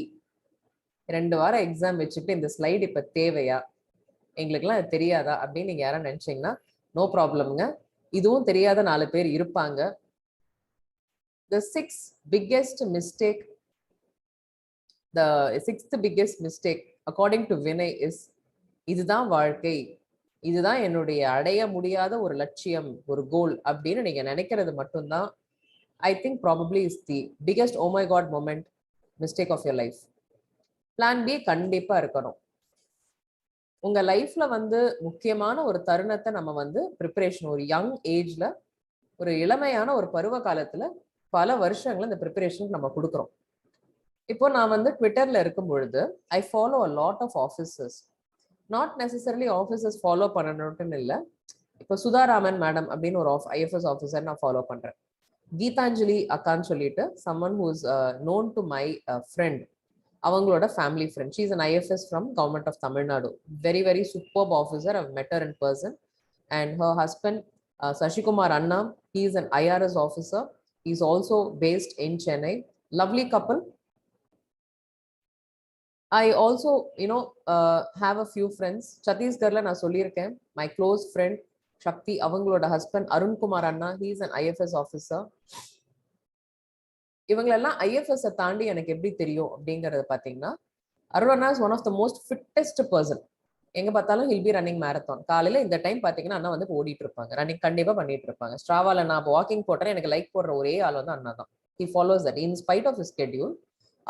2 வாரம் எக்ஸாம் வச்சுட்டு இந்த ஸ்லைடு இப்ப தேவையா, எங்களுக்குலாம் அது தெரியாதா அப்படின்னு நீங்க யாரும் நினைச்சீங்கன்னா நோ ப்ராப்ளம்ங்க. இதுவும் தெரியாத 4 பேர் இருப்பாங்க. The sixth biggest mistake according to Vinay is இதுதான் வாழ்க்கை, இதுதான் என்னுடைய அடைய முடியாத ஒரு லட்சியம், ஒரு கோல் அப்படின்னு நீங்க நினைக்கிறது மட்டும்தான் I think probably is the biggest oh my God moment mistake of your life. Plan B கண்டிப்பா இருக்கணும். உங்க லைஃப்ல வந்து முக்கியமான ஒரு தருணத்தை நம்ம வந்து ப்ரிப்பரேஷன், ஒரு யங் ஏஜ்ல, ஒரு இளமையான ஒரு பருவ காலத்துல பல வருஷங்கள் இந்த ப்ரிப்பரேஷனுக்கு நம்ம கொடுக்குறோம். இப்போ நான் வந்து ட்விட்டர்ல இருக்கும் பொழுது I follow a lot of officers. Not necessarily officers follow பண்ணணும்னு இல்லை. இப்போ சுதாராமன் மேடம் அப்படின்னு ஒரு ஐஎஃப்எஸ் ஆஃபீஸர் நான் ஃபாலோ பண்றேன். கீதாஞ்சலி அக்கான்னு சொல்லிட்டு someone who's known to my friend, அவங்களோட family friend. She is an IFS from government of Tamil Nadu. Very very superb officer. I've met her in person. And her husband Sashikumar Anna, he is an IRS officer. He is also based in Chennai. Lovely couple. I also have a few friends. Chhattisgarhla na sollirken, my close friend Shakti, avangaloda husband Arumugam Anna, he is an IFS officer. இவங்களெல்லாம் IFS தாண்டி எனக்கு எப்படி தெரியும் அப்படிங்கறத பாத்தீங்கன்னா, Aruna is one of the most fittest person. எங்க பார்த்தாலும் he'll be running marathon. காலையில இந்த டைம் பாத்தீங்கன்னா அண்ணா வந்து ஓடிட்டு இருப்பாங்க, ரன்னிங் கண்டிப்பா பண்ணிட்டு இருப்பாங்க. ஸ்ட்ராவால நான் வாக்கிங் போட்டேன், எனக்கு லைக் போடுற ஒரே ஆள் வந்து அண்ணா தான். He follows that in spite of schedule.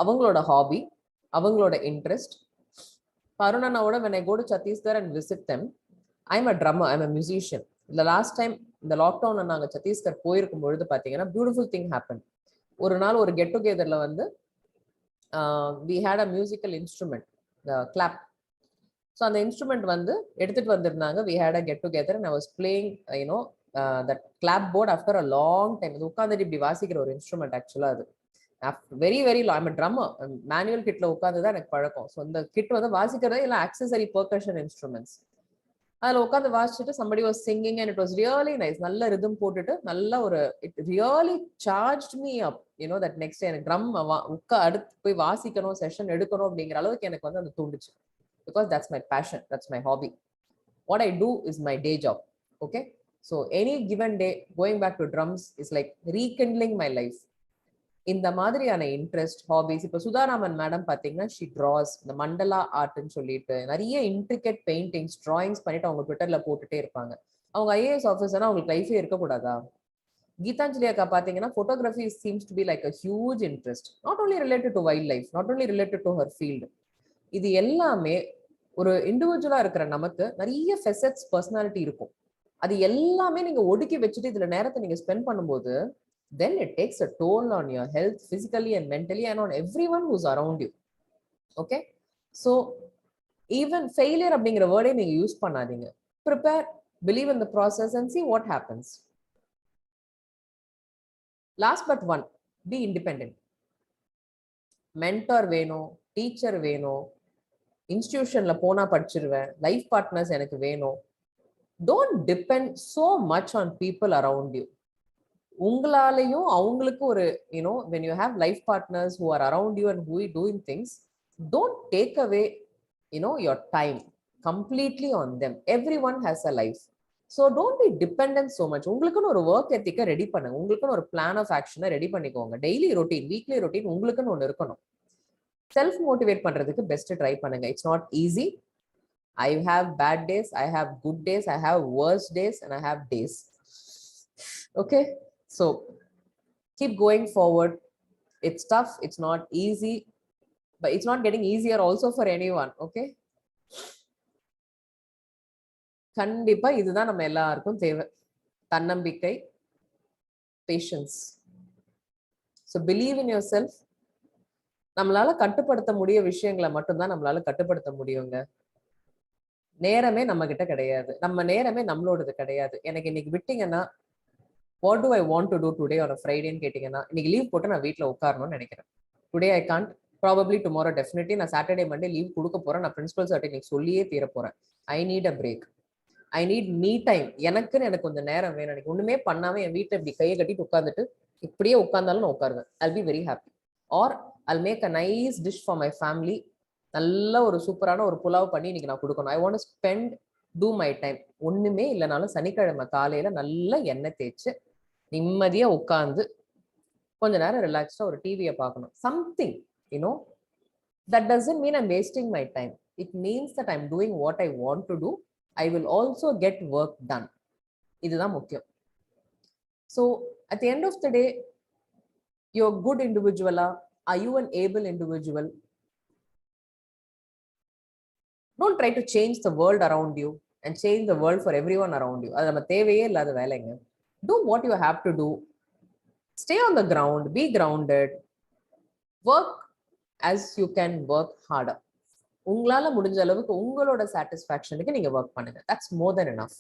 அவங்களோட ஹாபி, அவங்களோட இன்ட்ரெஸ்ட். அருணாவோட when I go to Chhattisgarh and visit them, I'm a drummer, I'm a musician. The last time இந்த லாக்டவுன்ல நாங்க சத்தீஸ்கர் போயிருக்கும் பொழுது பாத்தீங்கன்னா பியூட்டிஃபுல் திங் ஹேப்பன். ஒரு நாள் ஒரு கெட் டுகெதர்ல வந்து we had a musical instrument, the clap. So அந்த இன்ஸ்ட்ருமெண்ட் வந்து எடுத்துட்டு வந்திருந்தாங்க. we had a get together and I was playing that clap board after a long time. இது உட்காந்துட்டு இப்படி வாசிக்கிற ஒரு இன்ஸ்ட்ருமெண்ட் ஆக்சுவலா. அது very very I'm drummer. Manual கிட்ல உட்காந்து தான் எனக்கு பழக்கம். ஸோ இந்த கிட் வந்து வாசிக்கிறதே இல்லை ஆக்சசரி பெர்கஷன் இன்ஸ்ட்ருமெண்ட்ஸ். அதில் உட்காந்து வாசிச்சுட்டு somebody was singing and it was really nice. நல்ல ரிதம் போட்டுட்டு நல்ல ஒரு it really charged me up. That next எனக்கு ட்ரம் அடுத்து போய் வாசிக்கணும், செஷன் எடுக்கணும் அப்படிங்கிற அளவுக்கு எனக்கு வந்து அது தூண்டுச்சு. Because that's my passion, that's my hobby. What I do is my day job. Okay, so any given day going back to drums is like rekindling my life. இந்த மாதிரியான இன்ட்ரெஸ்ட், ஹாபிஸ். இப்போ சுதாராமன் மேடம் பாத்தீங்கன்னா ஷி டிராஸ், இந்த மண்டலா ஆர்ட்னு சொல்லிட்டு நிறைய intricate paintings, drawings பண்ணிட்டு அவங்க ட்விட்டர்ல போட்டுட்டே இருப்பாங்க. அவங்க ஐஏஎஸ் ஆஃபீஸர்னா அவங்களுக்கு லைஃபே இருக்கக்கூடாதா? கீதாஞ்சலி அக்கா பாத்தீங்கன்னா photography seems to be like a huge interest, not only related to wild life, not only related to her field. இது எல்லாமே ஒரு இண்டிவிஜுவலா இருக்கிற நமக்கு நிறைய ஃபெசட்ஸ், பர்சனாலிட்டி இருக்கும். அது எல்லாமே நீங்க ஒடுக்கி வச்சுட்டு இதுல நேரத்தை நீங்க ஸ்பெண்ட் பண்ணும்போது then it takes a toll on your health physically and mentally and on everyone who's around you. Okay, so even failure அப்படிங்கிற வேர்டே நீங்க யூஸ் பண்ணாதீங்க. prepare, believe in the process and see what happens. Last but one, be independent. mentor வேணும், teacher வேணும், இன்ஸ்டிடியூஷன்ல போனா படிச்சிருவேன், life partners எனக்கு வேணும். don't depend so much on people around you. உங்களாலையும் அவங்களுக்கு ஒரு when you have life partners who are around you and who are doing things, don't take away your time completely on them. Everyone has a life, so don't be dependent so much. உங்களுக்குன்னு ஒரு work எத்திக்கை ready பண்ணுங்க, உங்களுக்குன்னு ஒரு plan of ஆக்ஷனை ready பண்ணிக்கோங்க. Daily routine, weekly routine உங்களுக்குன்னு ஒன்று இருக்கணும். Self motivate பண்றதுக்கு பெஸ்ட் ட்ரை பண்ணுங்க. It's not easy. I have bad days, I have good days, I have worse days and I have days. Okay, so keep going forward. It's tough, it's not easy, but it's not getting easier also for anyone. Okay, கண்டிப்பா இதுதான் நம்ம எல்லாருக்கும் தேவை. தன்னம்பிக்கை, patience. So believe in yourself. நம்மளால கட்டுப்படுத்த முடிய விஷயங்களை மட்டும்தான் நம்மளால கட்டுப்படுத்த முடியுங்க. நேரமே நம்ம கிட்ட கிடையாது, நம்ம நேரமே நம்மளோடது கிடையாது. எனக்கு இன்னைக்கு விட்டீங்கன்னா what do I want to do today on a Friday ன்னு கேட்டீங்கன்னா, இன்னைக்கு லீவ் போட்டு நான் வீட்டில் உட்காரணும்னு நினைக்கிறேன். Today I can't, probably tomorrow definitely நான் சாட்டர்டே மண்டே லீவ் கொடுக்க போறேன். நான் பிரின்சிபல் சார்ட்ட இன்னைக்கு சொல்லியே தீர போறேன். I need a break, I need me time. எனக்குன்னு எனக்கு கொஞ்சம் நேரம் வேணும். எனக்கு ஒண்ணுமே பண்ணாம என் வீட்டில் இப்படி கையை கட்டிட்டு உட்காந்துட்டு இப்படியே உட்கார்ந்தாலும் நான் உட்காருவேன். I'll be very happy. Or I'll make a nice dish for my family. நல்ல ஒரு சூப்பரான ஒரு புலாவ் பண்ணி இன்னைக்கு நான் கொடுக்கணும். I want to spend, to my time. ஒண்ணுமே இல்லைனாலும் சனிக்கிழமை காலையில நல்ல எண்ணெய் தேய்ச்சு நிம்மதியா உட்காந்து கொஞ்ச நேரம் ரிலாக்ஸ்டா ஒரு டிவியை பார்க்கணும். Something that doesn't mean I'm wasting my time. It means that I'm doing what I want to do. I will also get work done. இதுதான் முக்கியம். So at the end of the day, you're a good individual. Are you an able individual? Don't try to change the world around you and change the world for everyone around you. அது நம்ம தேவையே இல்லாத வேலைங்க. Do what you have to do. Stay on the ground, be grounded. Work as you can work harder. உங்களால முடிஞ்ச அளவுக்கு உங்களோட சாட்டிஸ்ஃபேக்ஷனுக்கு நீங்க ஒர்க் பண்ணுங்க. That's more than enough.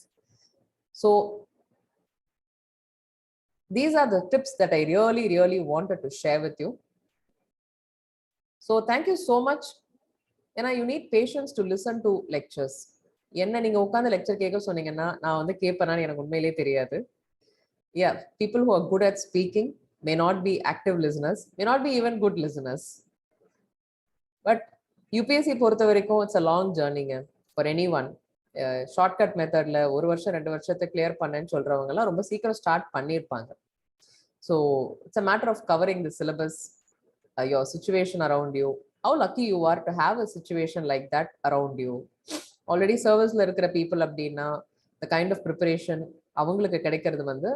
So these are the tips that I really wanted to share with you. So thank you so much. ஏன்னா you need patience to listen to lectures. என்ன நீங்க உட்கார்ந்து லெக்சர் கேட்க சொன்னீங்கன்னா நான் வந்து கேட்பேனான்னு எனக்கு உண்மையிலே தெரியாது. Yeah, people who are good at speaking may not be active listeners, may not be even good listeners. But UPSC பொறுத்த வரைக்கும் it's a long journey for anyone. Shortcut மெத்தட்ல 1 வருஷம் 2 வருஷத்தை கிளியர் பண்ணேன்னு சொல்றவங்க எல்லாம் ரொம்ப சீக்கிரம் ஸ்டார்ட் பண்ணியிருப்பாங்க. So it's a matter of covering the syllabus, your situation around you. How lucky you are to have a situation like that around you. Already சர்வீஸ்ல இருக்கிற பீப்புள் அப்படின்னா the kind of preparation அவங்களுக்கு கிடைக்கிறது வந்து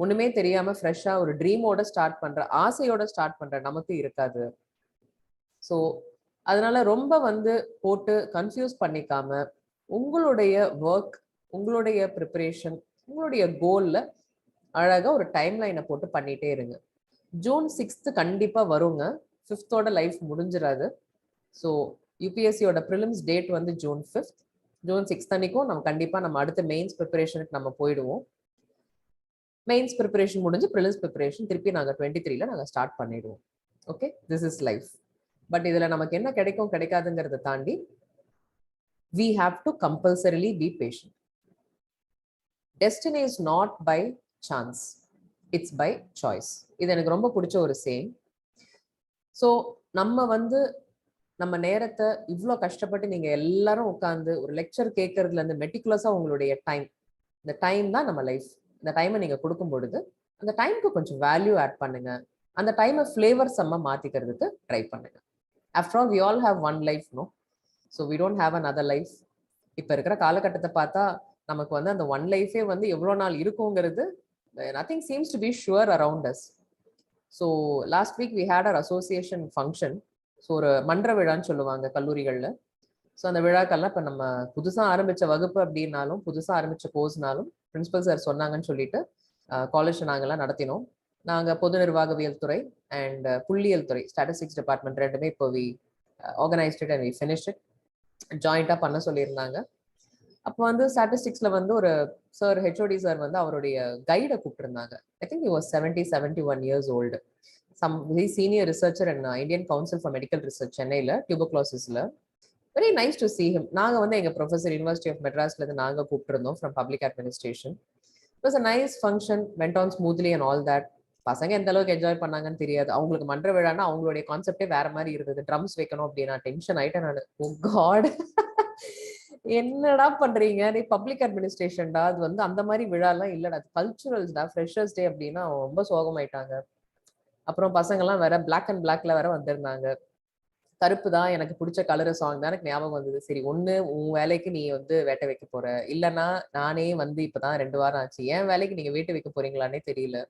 ஒண்ணுமே தெரியாம ஃப்ரெஷ்ஷா ஒரு ட்ரீமோட ஸ்டார்ட் பண்ற, ஆசையோட ஸ்டார்ட் பண்ற நமக்கு இருக்காது. ஸோ அதனால ரொம்ப வந்து போட்டு கன்ஃபியூஸ் பண்ணிக்காம உங்களுடைய ஒர்க், உங்களுடைய ப்ரிப்பரேஷன், உங்களுடைய கோல்ல அழகா ஒரு டைம் லைனை போட்டு பண்ணிட்டே இருங்க. ஜூன் 6th கண்டிப்பா வருங்க. 5th லைஃப் முடிஞ்சிடாது. ஸோ யூபிஎஸ்சியோட ப்ரிலிம்ஸ் டேட் வந்து ஜூன் 5th. ஜூன் 6th அன்னைக்கும் நம்ம கண்டிப்பா நம்ம அடுத்த மெயின்ஸ் ப்ரிப்பரேஷனுக்கு நம்ம போயிடுவோம். மெயின்ஸ் ப்ரிப்பரேஷன் முடிஞ்சு ப்ரிலிம்ஸ் ப்ரிப்பரேஷன் திருப்பி நாங்கள் 23 நாங்கள் ஸ்டார்ட் பண்ணிடுவோம். Okay, this is life. But இதுல நமக்கு என்ன கிடைக்கும் கிடைக்காதுங்கிறத தாண்டி we have to compulsorily be patient. Destiny is not by chance, it's by choice. இது எனக்கு ரொம்ப பிடிச்ச ஒரு சேயிங். ஸோ நம்ம வந்து நம்ம நேரத்தை இவ்வளோ கஷ்டப்பட்டு நீங்க எல்லாரும் உட்காந்து ஒரு லெக்சர் கேட்கறதுல இருந்து மெட்டிகுலஸா உங்களுடைய டைம், இந்த டைம் தான் நம்ம லைஃப். இந்த டைமை நீங்க கொடுக்கும் பொழுது அந்த டைமுக்கு கொஞ்சம் வேல்யூ ஆட் பண்ணுங்க. அந்த டைமை ஃபிளேவர் செம்ம மாத்திக்கிறதுக்கு ட்ரை பண்ணுங்க. After all we all have one life, no? So we don't have another life. இப்போ இருக்கிற காலகட்டத்தை பார்த்தா நமக்கு வந்து அந்த ஒன் லைஃபே வந்து எவ்வளோ நாள் இருக்குங்கிறது nothing seems to be sure around us. So last week we had our association function. So ஒரு மன்ற விழான்னு சொல்லுவாங்க கல்லூரிகளில். ஸோ அந்த விழாக்கள்லாம் இப்போ நம்ம புதுசாக ஆரம்பித்த வகுப்பு அப்படின்னாலும் புதுசாக ஆரம்பித்த கோர்ஸ்னாலும் பிரின்சிபல் சார் சொன்னாங்கன்னு சொல்லிட்டு காலேஜ் நாங்கள்லாம் நடத்தினோம். நாங்கள் பொது நிர்வாகவியல் துறை அண்ட் புள்ளியியல் துறை, ஸ்டாட்டிஸ்டிக்ஸ் டிபார்ட்மெண்ட் ரெண்டுமே இப்போ we organised it and we finished it. ஜாயிண்டாக பண்ண சொல்லியிருந்தாங்க. அப்போ வந்து ஸ்டாட்டிஸ்டிக்ஸில் வந்து ஒரு சார், ஹெச்ஓடி சார் வந்து அவருடைய கைடை கூப்பிட்டுருந்தாங்க. I think he was 71 years old. some senior researcher in Indian Council for Medical Research சென்னையில் டியூபர்குலோசிஸில். Very nice to see him. நாங்கள் வந்து எங்கள் ப்ரொஃபஸர் யூனிவர்சிட்டி ஆஃப் மெட்ராஸ்லேருந்து நாங்கள் கூப்பிட்டுருந்தோம் from public administration. It was a nice function, went on smoothly and all that. பசங்க எந்த அளவுக்கு என்ஜாய் பண்ணாங்கன்னு தெரியாது. அவங்களுக்கு மன்ற விழான்னா அவங்களுடைய கான்செப்டே வேற மாதிரி இருந்தது. ட்ரம்ஸ் வைக்கணும் அப்படின்னா டென்ஷன் ஆயிட்டேன் நான். ஓ காட், என்னடா பண்றீங்க, நீ பப்ளிக் அட்மினிஸ்ட்ரேஷன்டா, அது வந்து அந்த மாதிரி விழாலாம் இல்லடா, அது கல்ச்சுரல்ஸ்டா, ஃப்ரெஷர்ஸ் டே அப்படின்னா ரொம்ப சோகமாயிட்டாங்க. அப்புறம் பசங்கள்லாம் வேற பிளாக் அண்ட் பிளாக்ல வேற வந்திருந்தாங்க. கருப்பு தான் எனக்கு பிடிச்ச கலர் சாங் தான் எனக்கு ஞாபகம் வந்தது. சரி, ஒண்ணு உன் வேலைக்கு நீ வந்து வேட்டை வைக்க போற, இல்லைன்னா நானே வந்து இப்பதான் 2 வாரம் ஆச்சு என் வேலைக்கு நீங்க வேட்டை வைக்க போறீங்களான்னே தெரியல.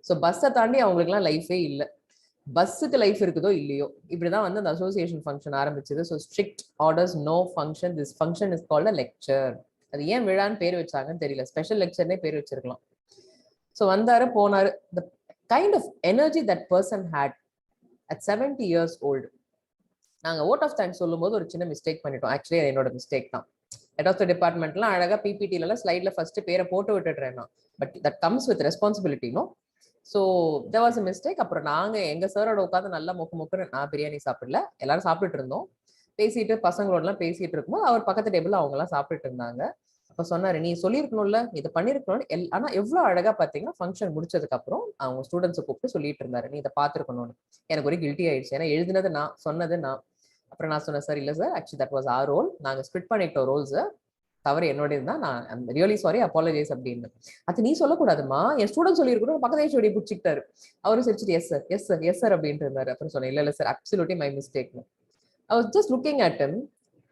ஸோ பஸ்ஸை தாண்டி அவங்களுக்குலாம் லைஃபே இல்லை. பஸ்ஸுக்கு லைஃப் இருக்குதோ இல்லையோ, இப்படிதான் வந்து அந்த அசோசியேஷன் ஃபங்க்ஷன் ஆரம்பிச்சது. So strict orders, no function, this function is called a lecture. அது ஏன் விழான்னு பேர் வச்சாங்கன்னு தெரியல, ஸ்பெஷல் லெக்சர்னே பேர் வச்சிருக்கலாம். ஸோ வந்தாரு போனாரு. The kind of energy that person had at 70 years old. நாங்கள் ஓட் ஆஃப் தேங்க்ஸ் சொல்லும்போது ஒரு சின்ன மிஸ்டேக் பண்ணிட்டோம். ஆக்சுவலி என்னோட மிஸ்டேக் தான். ஹெட் ஆஃப் த டிபார்ட்மெண்ட்லாம் அழகா பிபிடிலாம் ஸ்லைட்ல ஃபர்ஸ்ட் பேரை போட்டு விட்டுடுறேன் நான். But that comes with responsibility, no? So there was a mistake. அப்புறம் நாங்கள் எங்கள் சாரோட உட்காந்து நல்லா மொக்கு நான் பிரியாணி சாப்பிடல, எல்லாரும் சாப்பிட்டுட்டு இருந்தோம். பேசிட்டு பசங்களோடலாம் பேசிட்டு இருக்கும்போது அவர் பக்கத்து டேபிள் அவங்கலாம் சாப்பிட்டுட்டு இருந்தாங்க. அப்போ சொன்னாரு, நீ சொல்லியிருக்கணும்ல, இதை பண்ணிருக்கணும். ஆனா எவ்வளவு அழகா பாத்தீங்கன்னா ஃபங்க்ஷன் முடிச்சதுக்கு அப்புறம் அவங்க ஸ்டூடெண்ட்ஸை கூப்பிட்டு சொல்லிட்டு இருந்தாரு, நீ இதை பார்த்துருக்கணும்னு. எனக்கு ஒரு கில்ட்டி ஆயிடுச்சு, ஏன்னா எழுதினது நான், சொன்னது நான். அப்புறம் நான் சொன்னேன், சார் இல்லை sir, actually that was our role, நாங்கள் ஸ்பிட் பண்ணிட்டோம் ரோல்ஸ், தவறு என்னோட தான், நான் ரியலி சாரி, அப்பாலஜைஸ் அப்படின்னு. அது நீ சொல்லக்கூடாதுமா, என் ஸ்டூடெண்ட் சொல்லியிருக்கணும். பக்கத்து ஹெச்ஓடி பிடிச்சிக்கிட்டாரு. அவரும் சிரிச்சிட்டு yes sir yes sir yes sir அப்படின்ட்டு இருந்தாரு. அப்புறம் சொன்னேன், இல்லை இல்லை sir, absolutely my mistake. I was just looking at him.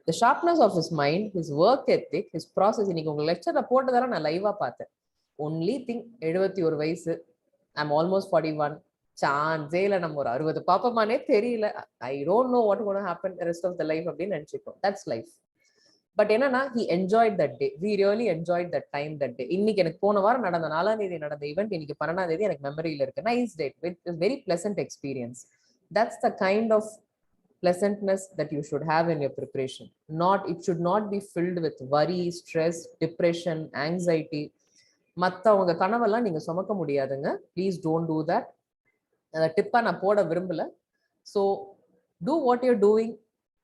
the sharpness of his mind, his work ethic, his process. இன்னைக்கு உங்க லெக்சர்ல போட்டதெல்லாம் நான் லைவா பார்த்தேன். ஒன்லி திங் 71 வயசு, ஐம் ஆல்மோஸ்ட் 41, சான்ஸே இல்லை நம்ம ஒரு 60 பாப்பமானே தெரியல. I don't know what gonna happen rest of the life அப்படின்னு நினைச்சுக்கோ. That's life. பட் என்னன்னா he enjoyed that day. We really enjoyed that time, that day. இன்னைக்கு எனக்கு போன வாரம் நடந்த 4ஆம் தேதி நடந்த ஈவெண்ட் இன்னைக்கு 12ஆம் தேதி எனக்கு மெமரியில இருக்கு. Nice date with very pleasant experience. That's the kind of pleasantness that you should have in your preparation. It should not be filled with worry, stress, depression, anxiety. மற்றவங்க கனவெல்லாம் நீங்க சுமக்க முடியாதுங்க. Please don't do that. அந்த டிப்பை நான் போட விரும்பல. So do what you're doing.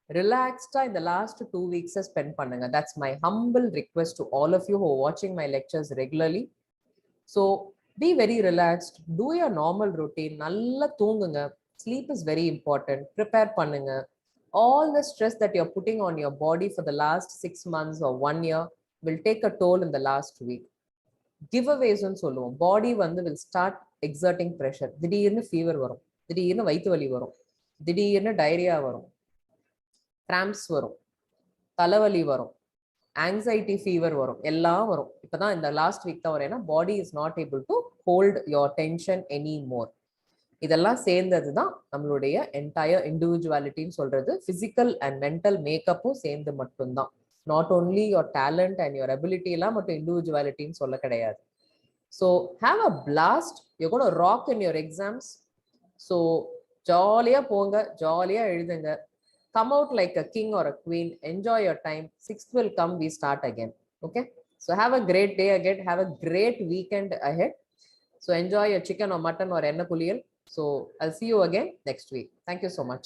ரிலாக்ஸ்டா இந்த லாஸ்ட் 2 weeks ஸ்பெண்ட் பண்ணுங்க. That's my humble request to all of you who வாட்சிங் my lectures regularly. So be very relaxed. Do your normal routine. நல்லா தூங்குங்க. Sleep is very important. Prepare பண்ணுங்க. All the stress that you're putting on your body for the last 6 months or 1 year will take a toll in the last week. Giveaways னு சொல்லுவோம். பாடி வந்து will start exerting pressure. திடீர்னு fever வரும், திடீர்னு வயிற்று வலி வரும், திடீர்னு டயரியா வரும், கிராம்ப்ஸ் வரும், தலைவலி வரும், ஆங்ஸைட்டி ஃபீவர் வரும், எல்லாம் வரும். இப்போதான் இந்த லாஸ்ட் வீக் தான் வரும். ஏன்னா body is not able to hold your tension any more. இதெல்லாம் சேர்ந்தது தான் நம்மளுடைய என்டையர் இண்டிவிஜுவாலிட்டின்னு சொல்றது. பிசிக்கல் அண்ட் மென்டல் மேக்கப்பும் சேர்ந்து மட்டும்தான். Not only your talent and your ability எல்லாம் மட்டும் இண்டிவிஜுவாலிட்டின்னு சொல்ல கிடையாது. So have a blast. You gonna rock in your exams. So ஜாலியா போங்க, ஜாலியா எழுதுங்க. Come out like a king or a queen. Enjoy your time. 6th will come, we start again. Okay, so have a great day again. Have a great weekend ahead. So enjoy your chicken or mutton or enna puliyal. So I'll see you again next week. Thank you so much.